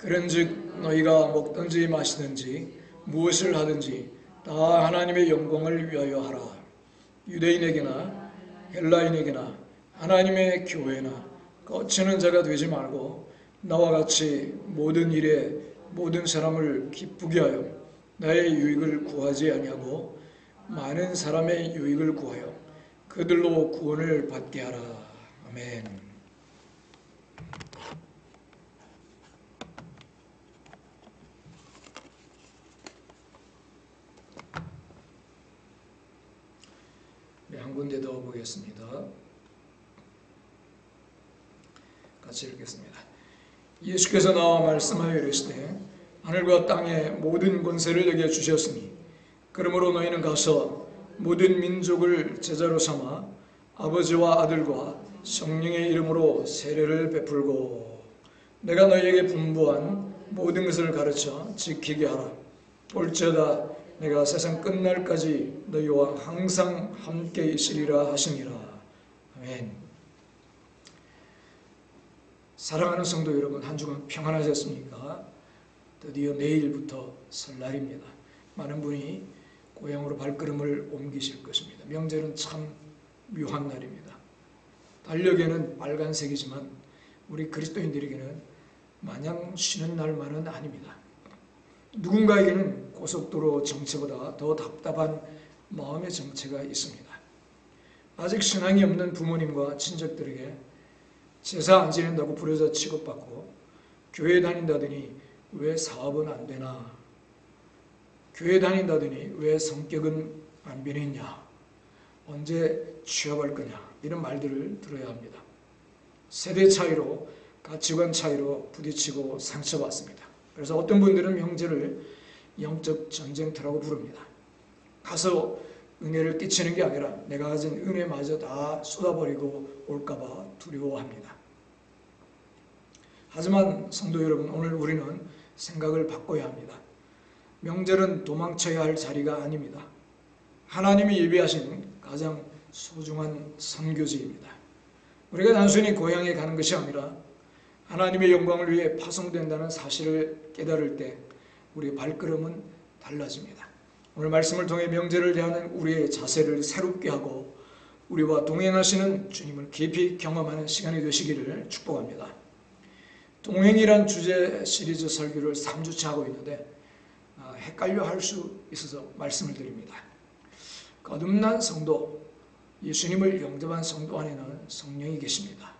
그런즉 너희가 먹든지 마시든지 무엇을 하든지 다 하나님의 영광을 위하여 하라. 유대인에게나 헬라인에게나 하나님의 교회나 거치는 자가 되지 말고 나와 같이 모든 일에 모든 사람을 기쁘게 하여 나의 유익을 구하지 아니하고 많은 사람의 유익을 구하여 그들로 구원을 받게 하라. 아멘. 한 군데 더 보겠습니다. 같이 읽겠습니다. 예수께서 나와 말씀하여 이르시되 하늘과 땅의 모든 권세를 내게 주셨으니 그러므로 너희는 가서 모든 민족을 제자로 삼아 아버지와 아들과 성령의 이름으로 세례를 베풀고 내가 너희에게 분부한 모든 것을 가르쳐 지키게 하라. 볼지어다 내가 세상 끝날까지 너희와 항상 함께 있으리라 하시니라. 아멘. 사랑하는 성도 여러분, 한 주간 평안하셨습니까? 드디어 내일부터 설날입니다. 많은 분이 고향으로 발걸음을 옮기실 것입니다. 명절은 참 묘한 날입니다. 달력에는 빨간색이지만 우리 그리스도인들에게는 마냥 쉬는 날만은 아닙니다. 누군가에게는 고속도로 정체보다 더 답답한 마음의 정체가 있습니다. 아직 신앙이 없는 부모님과 친척들에게 제사 안 지낸다고 부려져 취급받고 교회 다닌다더니 왜 사업은 안 되나? 교회 다닌다더니 왜 성격은 안 변했냐? 언제 취업할 거냐? 이런 말들을 들어야 합니다. 세대 차이로 가치관 차이로 부딪히고 상처받습니다. 그래서 어떤 분들은 명절을 영적 전쟁터라고 부릅니다. 가서 은혜를 끼치는 게 아니라 내가 가진 은혜마저 다 쏟아버리고 올까봐 두려워합니다. 하지만 성도 여러분, 오늘 우리는 생각을 바꿔야 합니다. 명절은 도망쳐야 할 자리가 아닙니다. 하나님이 예비하신 가장 소중한 선교지입니다. 우리가 단순히 고향에 가는 것이 아니라 하나님의 영광을 위해 파송된다는 사실을 깨달을 때 우리의 발걸음은 달라집니다. 오늘 말씀을 통해 명절을 대하는 우리의 자세를 새롭게 하고 우리와 동행하시는 주님을 깊이 경험하는 시간이 되시기를 축복합니다. 동행이란 주제 시리즈 설교를 3주째 하고 있는데 헷갈려 할 수 있어서 말씀을 드립니다. 거듭난 성도, 예수님을 영접한 성도 안에는 성령이 계십니다.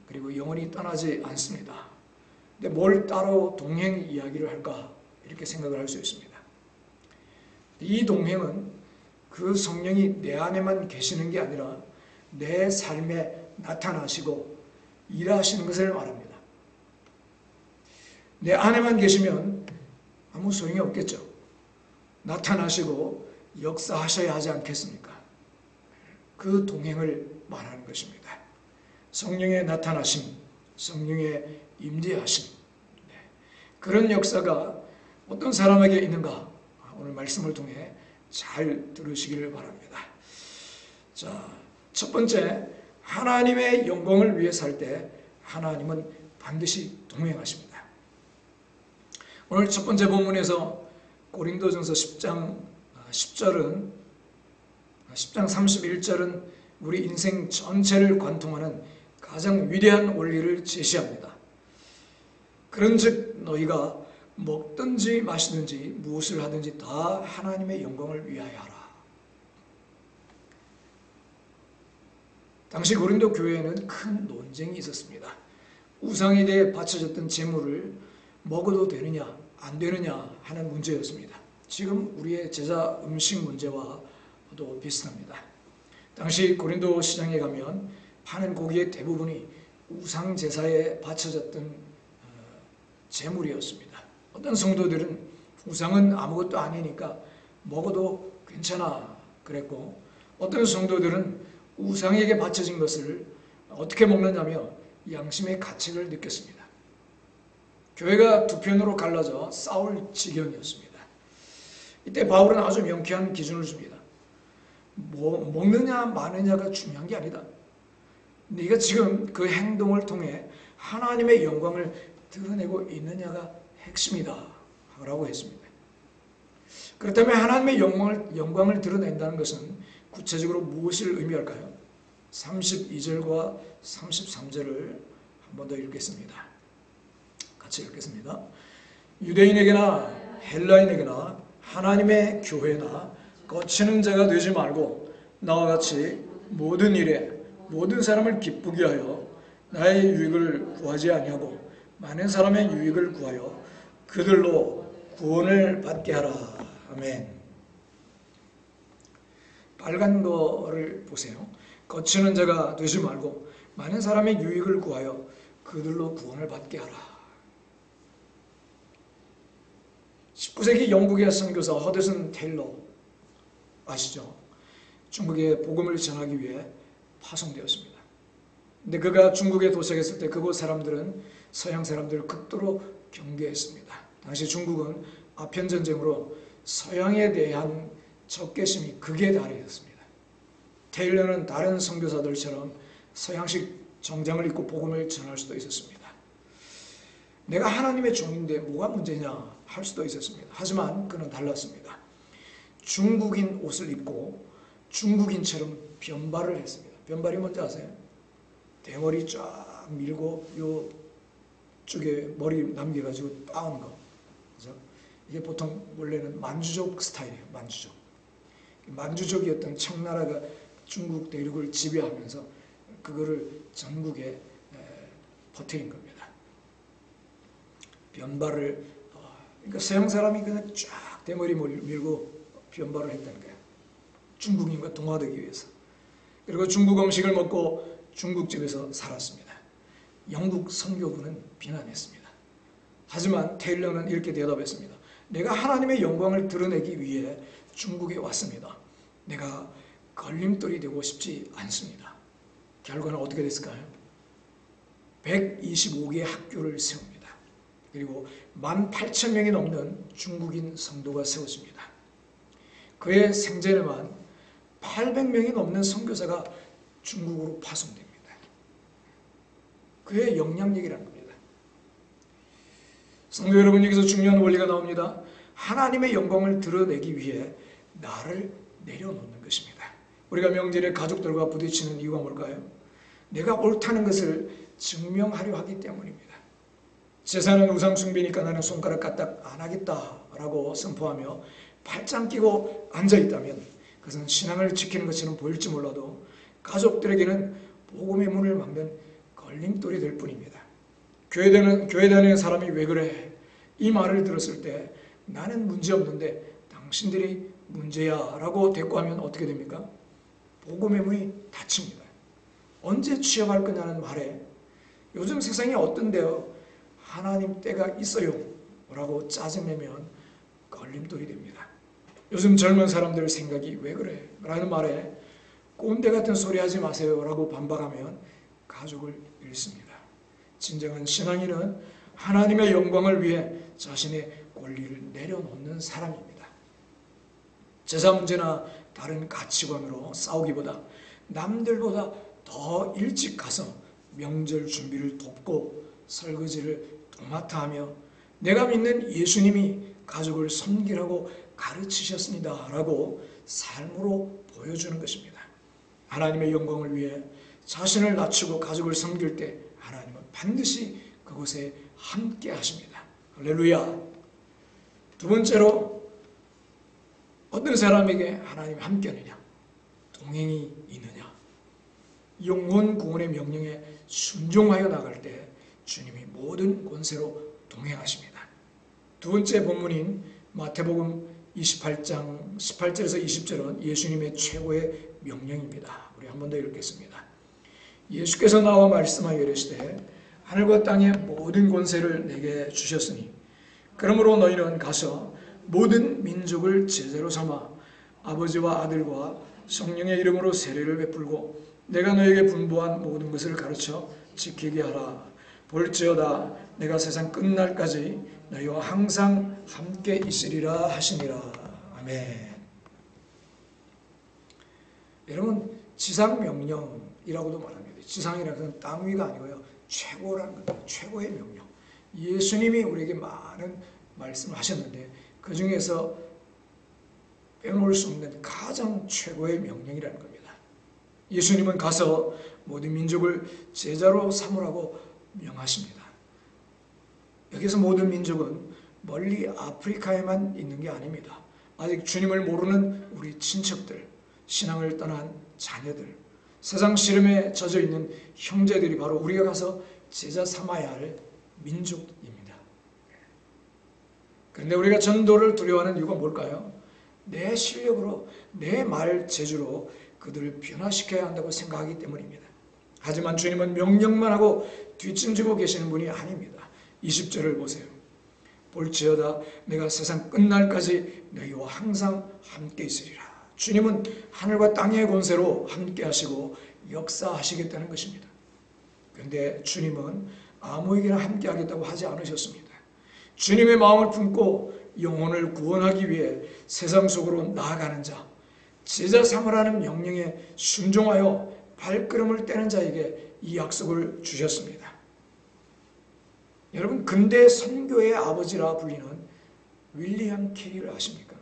그리고 영원히 떠나지 않습니다. 근데 뭘 따로 동행 이야기를 할까? 이렇게 생각을 할 수 있습니다. 이 동행은 그 성령이 내 안에만 계시는 게 아니라 내 삶에 나타나시고 일하시는 것을 말합니다. 내 안에만 계시면 아무 소용이 없겠죠. 나타나시고 역사하셔야 하지 않겠습니까? 그 동행을 말하는 것입니다. 성령의 나타나심, 성령의 임재하심, 그런 역사가 어떤 사람에게 있는가? 오늘 말씀을 통해 잘 들으시기를 바랍니다. 자, 첫 번째, 하나님의 영광을 위해 살 때 하나님은 반드시 동행하십니다. 오늘 첫 번째 본문에서 고린도전서 10장 10장 31절은 우리 인생 전체를 관통하는 가장 위대한 원리를 제시합니다. 그런즉 너희가 먹든지 마시든지 무엇을 하든지 다 하나님의 영광을 위하여 하라. 당시 고린도 교회에는 큰 논쟁이 있었습니다. 우상에 대해 바쳐졌던 제물을 먹어도 되느냐 안 되느냐 하는 문제였습니다. 지금 우리의 제사 음식 문제와도 비슷합니다. 당시 고린도 시장에 가면 파는 고기의 대부분이 우상 제사에 바쳐졌던 제물이었습니다. 어떤 성도들은 우상은 아무것도 아니니까 먹어도 괜찮아 그랬고, 어떤 성도들은 우상에게 바쳐진 것을 어떻게 먹느냐며 양심의 가책을 느꼈습니다. 교회가 두 편으로 갈라져 싸울 지경이었습니다. 이때 바울은 아주 명쾌한 기준을 줍니다. 먹느냐 마느냐가 중요한 게 아니다. 네가 지금 그 행동을 통해 하나님의 영광을 드러내고 있느냐가 핵심이다 라고 했습니다. 그렇다면 하나님의 영광을 드러낸다는 것은 구체적으로 무엇을 의미할까요? 32절과 33절을 한 번 더 읽겠습니다. 같이 읽겠습니다. 유대인에게나 헬라인에게나 하나님의 교회나 거치는 자가 되지 말고 나와 같이 모든 일에 모든 사람을 기쁘게 하여 나의 유익을 구하지 아니하고 많은 사람의 유익을 구하여 그들로 구원을 받게 하라. 아멘. 빨간 거를 보세요. 거치는 자가 되지 말고 많은 사람의 유익을 구하여 그들로 구원을 받게 하라. 19세기 영국의 선교사 허드슨 테일러 아시죠? 중국에 복음을 전하기 위해 파송되었습니다. 근데 그가 중국에 도착했을 때 그곳 사람들은 서양 사람들을 극도로 경계했습니다. 당시 중국은 아편 전쟁으로 서양에 대한 적개심이 극에 달해 있었습니다. 테일러는 다른 선교사들처럼 서양식 정장을 입고 복음을 전할 수도 있었습니다. 내가 하나님의 종인데 뭐가 문제냐 할 수도 있었습니다. 하지만 그는 달랐습니다. 중국인 옷을 입고 중국인처럼 변발을 했습니다. 변발이 뭔지 아세요? 대머리 쫙 밀고 요 쪽에 머리 남겨가지고 따온 거. 그죠? 이게 보통 원래는 만주족 스타일이에요. 만주족. 만주족이었던 청나라가 중국 대륙을 지배하면서 그거를 전국에 퍼뜨린 겁니다. 변발을 그러니까 서양 사람이 그냥 쫙 대머리 밀고 변발을 했다는 거예요. 중국인과 동화되기 위해서. 그리고 중국 음식을 먹고 중국집에서 살았습니다. 영국 선교부는 비난했습니다. 하지만 테일러는 이렇게 대답했습니다. 내가 하나님의 영광을 드러내기 위해 중국에 왔습니다. 내가 걸림돌이 되고 싶지 않습니다. 결과는 어떻게 됐을까요? 125개의 학교를 세웁니다. 그리고 18,000명이 넘는 중국인 성도가 세워집니다. 그의 생전에만 800명이 넘는 선교사가 중국으로 파송됩니다. 그의 영향력이라는 겁니다. 성도 여러분, 여기서 중요한 원리가 나옵니다. 하나님의 영광을 드러내기 위해 나를 내려놓는 것입니다. 우리가 명절에 가족들과 부딪히는 이유가 뭘까요? 내가 옳다는 것을 증명하려 하기 때문입니다. 제사는 우상 숭배니까 나는 손가락 까딱 안 하겠다라고 선포하며 팔짱 끼고 앉아있다면 그것은 신앙을 지키는 것처럼 보일지 몰라도 가족들에게는 복음의 문을 막는 걸림돌이 될 뿐입니다. 교회 다니는 사람이 왜 그래? 이 말을 들었을 때 나는 문제없는데 당신들이 문제야 라고 대꾸하면 어떻게 됩니까? 복음의 문이 닫힙니다. 언제 취업할 거냐는 말에 요즘 세상이 어떤데요? 하나님 때가 있어요 라고 짜증내면 걸림돌이 됩니다. 요즘 젊은 사람들 생각이 왜 그래? 라는 말에 꼰대 같은 소리 하지 마세요 라고 반박하면 가족을 잃습니다. 진정한 신앙인은 하나님의 영광을 위해 자신의 권리를 내려놓는 사람입니다. 제사 문제나 다른 가치관으로 싸우기보다 남들보다 더 일찍 가서 명절 준비를 돕고 설거지를 도맡아 하며 내가 믿는 예수님이 가족을 섬기라고 가르치셨습니다 라고 삶으로 보여주는 것입니다. 하나님의 영광을 위해 자신을 낮추고 가족을 섬길 때 하나님은 반드시 그곳에 함께 하십니다. 할렐루야. 두 번째로 어떤 사람에게 하나님이 함께 하느냐? 동행이 있느냐? 영혼 구원의 명령에 순종하여 나갈 때 주님이 모든 권세로 동행하십니다. 두 번째 본문인 마태복음 28장 18절에서 20절은 예수님의 최고의 명령입니다. 우리 한 번 더 읽겠습니다. 예수께서 나와 말씀하여 이르시되 하늘과 땅의 모든 권세를 내게 주셨으니 그러므로 너희는 가서 모든 민족을 제자로 삼아 아버지와 아들과 성령의 이름으로 세례를 베풀고 내가 너에게 분부한 모든 것을 가르쳐 지키게 하라. 볼지어다 내가 세상 끝날까지 너희와 항상 함께 있으리라 하시니라. 아멘. 여러분, 지상명령이라고도 말합니다. 지상이라는 것은 땅 위가 아니고요, 최고라는 겁니다. 최고의 명령. 예수님이 우리에게 많은 말씀을 하셨는데 그 중에서 빼놓을 수 없는 가장 최고의 명령이라는 겁니다. 예수님은 가서 모든 민족을 제자로 삼으라고 명하십니다. 여기서 모든 민족은 멀리 아프리카에만 있는 게 아닙니다. 아직 주님을 모르는 우리 친척들, 신앙을 떠난 자녀들, 세상 시름에 젖어 있는 형제들이 바로 우리가 가서 제자 삼아야 할 민족입니다. 그런데 우리가 전도를 두려워하는 이유가 뭘까요? 내 실력으로, 내 말 재주로 그들을 변화시켜야 한다고 생각하기 때문입니다. 하지만 주님은 명령만 하고 뒷짐지고 계시는 분이 아닙니다. 20절을 보세요. 볼지어다 내가 세상 끝날까지 너희와 항상 함께 있으리라. 주님은 하늘과 땅의 권세로 함께 하시고 역사하시겠다는 것입니다. 그런데 주님은 아무에게나 함께 하겠다고 하지 않으셨습니다. 주님의 마음을 품고 영혼을 구원하기 위해 세상 속으로 나아가는 자, 제자 삼으라는 명령에 순종하여 발걸음을 떼는 자에게 이 약속을 주셨습니다. 여러분, 근대 선교의 아버지라 불리는 윌리엄 캐리를 아십니까?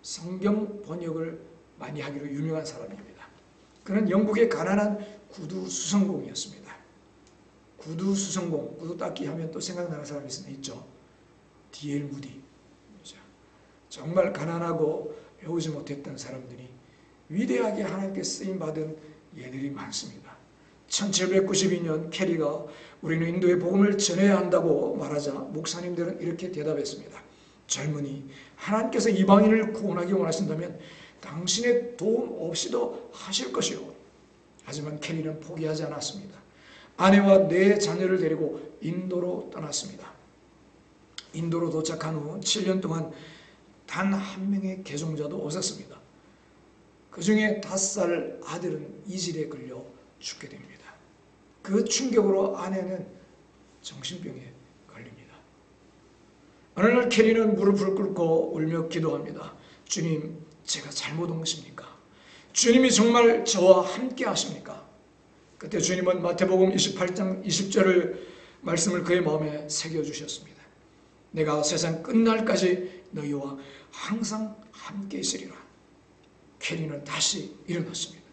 성경 번역을 많이 하기로 유명한 사람입니다. 그는 영국의 가난한 구두 수성공이었습니다. 구두 수성공, 구두 닦기 하면 또 생각나는 사람이 있죠. D.L. 무디. 정말 가난하고 배우지 못했던 사람들이 위대하게 하나님께 쓰임받은 예들이 많습니다. 1792년 캐리가 우리는 인도의 복음을 전해야 한다고 말하자 목사님들은 이렇게 대답했습니다. 젊은이, 하나님께서 이방인을 구원하기 원하신다면 당신의 도움 없이도 하실 것이요. 하지만 캐리는 포기하지 않았습니다. 아내와 네 자녀를 데리고 인도로 떠났습니다. 인도로 도착한 후 7년 동안 단 한 명의 개종자도 없었습니다. 그 중에 5살 아들은 이질에 걸려 죽게 됩니다. 그 충격으로 아내는 정신병에 걸립니다. 어느 날 캐리는 무릎을 꿇고 울며 기도합니다. 주님, 제가 잘못 온 것입니까? 주님이 정말 저와 함께 하십니까? 그때 주님은 마태복음 28장 20절을 말씀을 그의 마음에 새겨주셨습니다. 내가 세상 끝날까지 너희와 항상 함께 있으리라. 캐리는 다시 일어났습니다.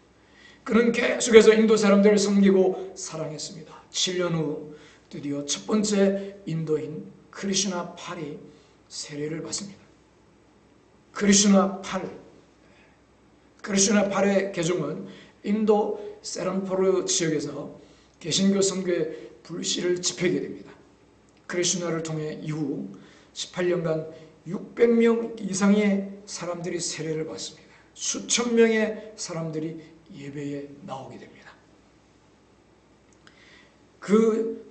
그는 계속해서 인도 사람들을 섬기고 사랑했습니다. 7년 후 드디어 첫 번째 인도인 크리슈나 팔이 세례를 받습니다. 크리슈나 팔의 개종은 인도 세람포르 지역에서 개신교 선교의 불씨를 지피게 됩니다. 크리슈나를 통해 이후 18년간 600명 이상의 사람들이 세례를 받습니다. 수천 명의 사람들이 예배에 나오게 됩니다. 그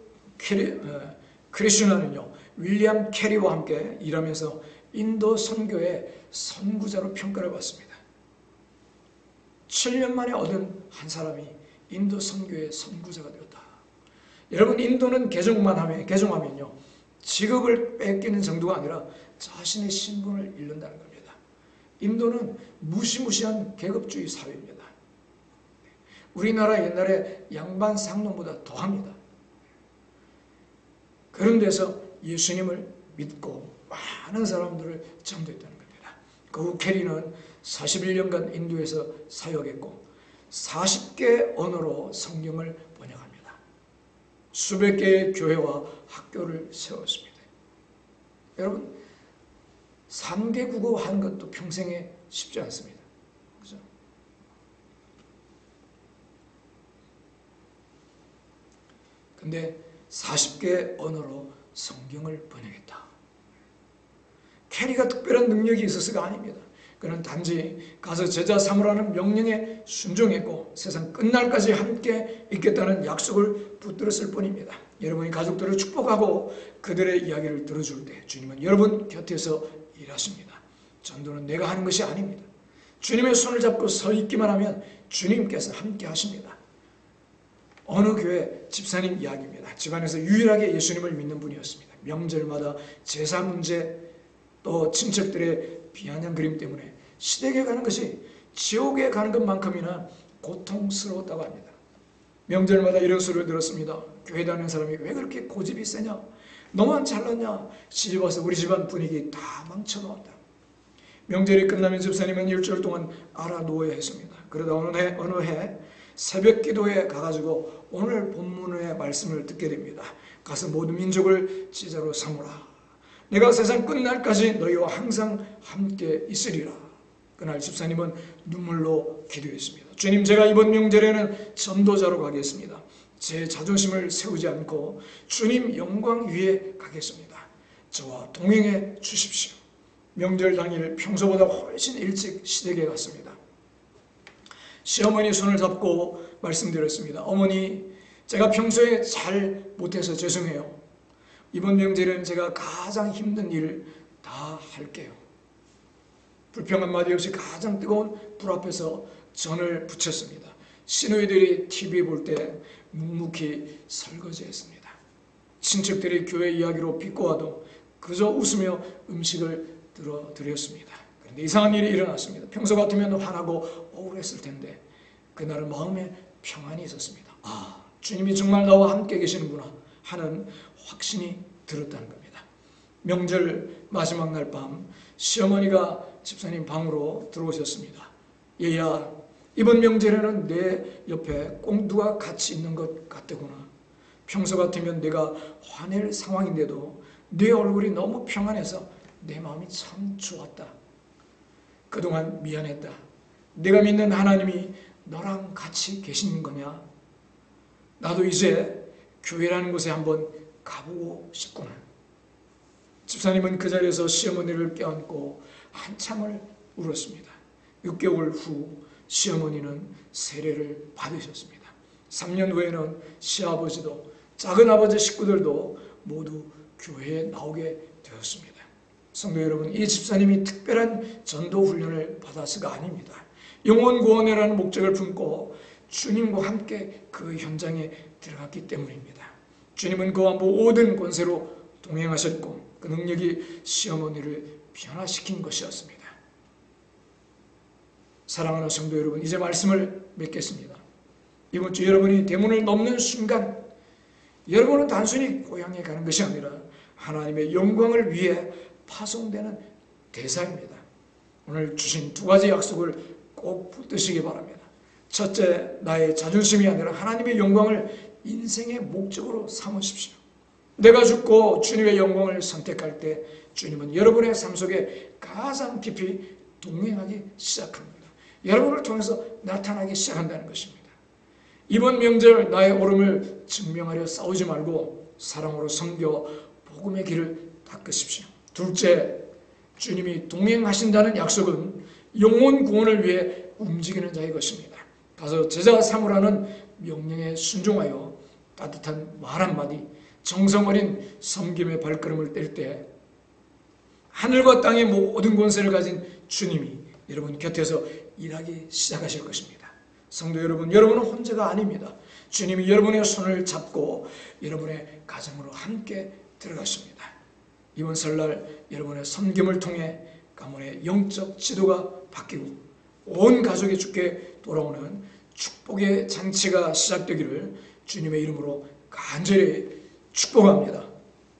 크리슈나는요, 윌리엄 캐리와 함께 일하면서 인도 선교의 선구자로 평가를 받습니다. 7년 만에 얻은 한 사람이 인도 선교의 선구자가 되었다. 여러분, 인도는 개종하면요, 직업을 뺏기는 정도가 아니라 자신의 신분을 잃는다는 겁니다. 인도는 무시무시한 계급주의 사회입니다. 우리나라 옛날에 양반 상놈보다 더합니다. 그런 데서 예수님을 믿고 많은 사람들을 전도했다는 겁니다. 그 후 캐리는 41년간 인도에서 사역했고 40개 언어로 성경을 번역합니다. 수백 개의 교회와 학교를 세웠습니다. 여러분, 3개 국어 하는 것도 평생에 쉽지 않습니다. 그죠? 근데 40개 언어로 성경을 번역했다. 캐리가 특별한 능력이 있어서가 아닙니다. 그는 단지 가서 제자 삼으라는 명령에 순종했고 세상 끝날까지 함께 있겠다는 약속을 붙들었을 뿐입니다. 여러분이 가족들을 축복하고 그들의 이야기를 들어줄 때 주님은 여러분 곁에서 일하십니다. 전도는 내가 하는 것이 아닙니다. 주님의 손을 잡고 서 있기만 하면 주님께서 함께 하십니다. 어느 교회 집사님 이야기입니다. 집안에서 유일하게 예수님을 믿는 분이었습니다. 명절마다 제사 문제 또 친척들의 비아냥 그림 때문에 시댁에 가는 것이 지옥에 가는 것만큼이나 고통스러웠다고 합니다. 명절마다 이런 소리를 들었습니다. 교회 다니는 사람이 왜 그렇게 고집이 세냐? 너만 잘났냐? 시집 와서 우리 집안 분위기 다 망쳐놓았다. 명절이 끝나면 집사님은 일주일 동안 알아누워야 했습니다. 그러다 어느 해 새벽 기도에 가가지고 오늘 본문의 말씀을 듣게 됩니다. 가서 모든 민족을 제자로 삼으라. 내가 세상 끝날까지 너희와 항상 함께 있으리라. 그날 집사님은 눈물로 기도했습니다. 주님, 제가 이번 명절에는 전도자로 가겠습니다. 제 자존심을 세우지 않고 주님 영광 위에 가겠습니다. 저와 동행해 주십시오. 명절 당일 평소보다 훨씬 일찍 시댁에 갔습니다. 시어머니 손을 잡고 말씀드렸습니다. 어머니, 제가 평소에 잘 못해서 죄송해요. 이번 명절에는 제가 가장 힘든 일 다 할게요. 불평 한마디 없이 가장 뜨거운 불 앞에서 전을 붙였습니다. 시누이들이 TV 볼 때 묵묵히 설거지했습니다. 친척들이 교회 이야기로 비꼬아도 그저 웃으며 음식을 드렸습니다. 그런데 이상한 일이 일어났습니다. 평소 같으면 화나고 억울했을 텐데 그날은 마음에 평안이 있었습니다. 아, 주님이 정말 나와 함께 계시는구나 하는 확신이 들었다는 겁니다. 명절 마지막 날 밤 시어머니가 집사님 방으로 들어오셨습니다. 얘야, 이번 명절에는 내 옆에 꼭 누가 같이 있는 것 같더구나. 평소 같으면 내가 화낼 상황인데도 네 얼굴이 너무 평안해서 내 마음이 참 좋았다. 그동안 미안했다. 내가 믿는 하나님이 너랑 같이 계시는 거냐? 나도 이제 교회라는 곳에 한번 가보고 싶구나. 집사님은 그 자리에서 시어머니를 껴안고 한참을 울었습니다. 6개월 후 시어머니는 세례를 받으셨습니다. 3년 후에는 시아버지도 작은아버지 식구들도 모두 교회에 나오게 되었습니다. 성도 여러분, 이 집사님이 특별한 전도 훈련을 받아서가 아닙니다. 영혼 구원이라는 목적을 품고 주님과 함께 그 현장에 들어갔기 때문입니다. 주님은 그와 모든 권세로 동행하셨고 그 능력이 시어머니를 변화시킨 것이었습니다. 사랑하는 성도 여러분, 이제 말씀을 맺겠습니다. 이번 주 여러분이 대문을 넘는 순간 여러분은 단순히 고향에 가는 것이 아니라 하나님의 영광을 위해 파송되는 대사입니다. 오늘 주신 두 가지 약속을 꼭 붙드시기 바랍니다. 첫째, 나의 자존심이 아니라 하나님의 영광을 인생의 목적으로 삼으십시오. 내가 죽고 주님의 영광을 선택할 때 주님은 여러분의 삶 속에 가장 깊이 동행하기 시작합니다. 여러분을 통해서 나타나기 시작한다는 것입니다. 이번 명절 나의 옳음을 증명하려 싸우지 말고 사랑으로 섬겨 복음의 길을 닦으십시오. 둘째, 주님이 동행하신다는 약속은 영혼 구원을 위해 움직이는 자의 것입니다. 가서 제자 삼으라는 명령에 순종하여 따뜻한 말 한마디, 정성 어린 섬김의 발걸음을 뗄 때 하늘과 땅의 모든 권세를 가진 주님이 여러분 곁에서 일하기 시작하실 것입니다. 성도 여러분, 여러분은 혼자가 아닙니다. 주님이 여러분의 손을 잡고 여러분의 가정으로 함께 들어가십니다. 이번 설날 여러분의 섬김을 통해 가문의 영적 지도가 바뀌고 온 가족이 주께 돌아오는 축복의 잔치가 시작되기를 주님의 이름으로 간절히 축복합니다.